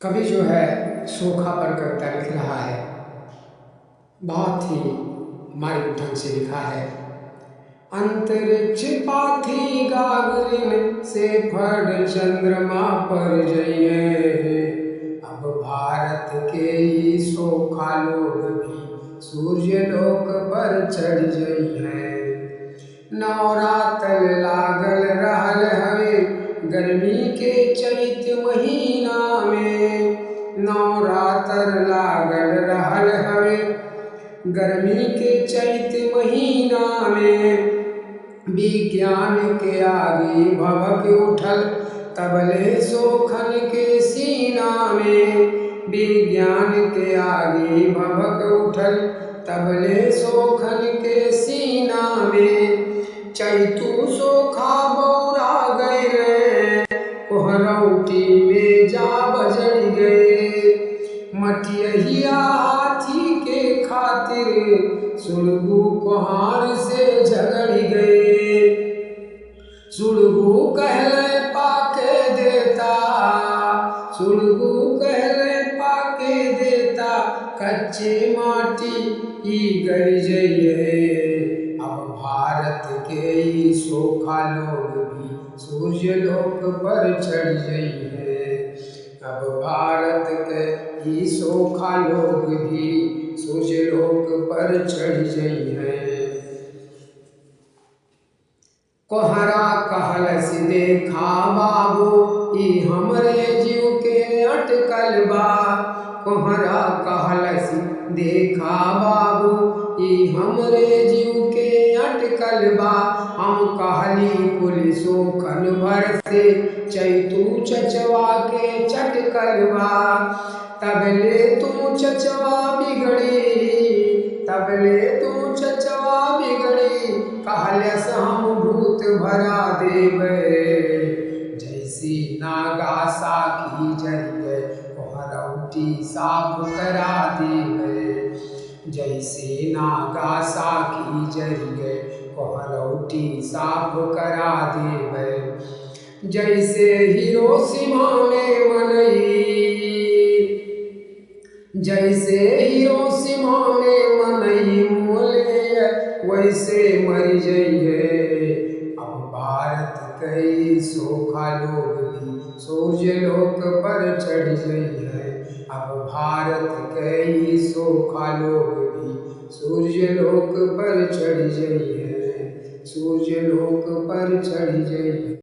कवि जो है सूखा पर कविता लिख रहा है। बहुत ही मार्मिक ढंग से लिखा है। अंतरिक्ष पाथी गागरिन से फड़ चंद्रमा पर जइए। अब भारत के ई सोखा लोग भी सूर्य लोक पर चढ़ जइए। नवरात्र लागल रहल हवे गर्मी के चैत महीना में। नवरात्र लागल रहल हवे गर्मी के चैत महीना में। विज्ञान के आगे भभक उठल तबले सोखन के सीना में। विज्ञान के आगे भभक उठल तबले सोखन के सीना में। चैतू सोखा बौरा गए कोहरौटी में जा बजड़ गए। मटियहिया हाथी के खातिर सुड़गू कोहार से झगड़ गए। सुड़गू कहले पाके देता सुड़गू कहले पाके देता कच्चे माटी ई गड़ जइए। अब भारत के ई सोखा लोग भी सूर्य लोक पर चढ़ जइए। अब भारत के ई सोखा लोग भी सूर्य लोक पर चढ़ जइए। कोहरा कहलस देखा बाबू ई हमरे जीव के अटकल बा। कोहरा कहलस देखा बाबू ई हमरे जीव के अटकल बा। हम कहली पुलिसो खन भर से चैतू चचवा के चटकल बा। तबले तू चचवा बिगड़ी तबले तू चचवा बिगड़ी कहलस हम भूत भरा देवे। जैसी नागा साखी जरिए कोहरौटी साफ करा देवे। जैसे नागा साखी जरिए कोहरौटी साफ करा देवे। जैसे हिरोशिमा में मनई जैसे हिरोशिमा में मनई मोले वैसे मर जइए। अब भारत कई सोखा लोग भी सूर्य लोक पर चढ़ जइए। अब भारत कई सोखा लोग भी सूर्य लोक पर चढ़ जइए। सूर्य लोक पर चढ़ जइए।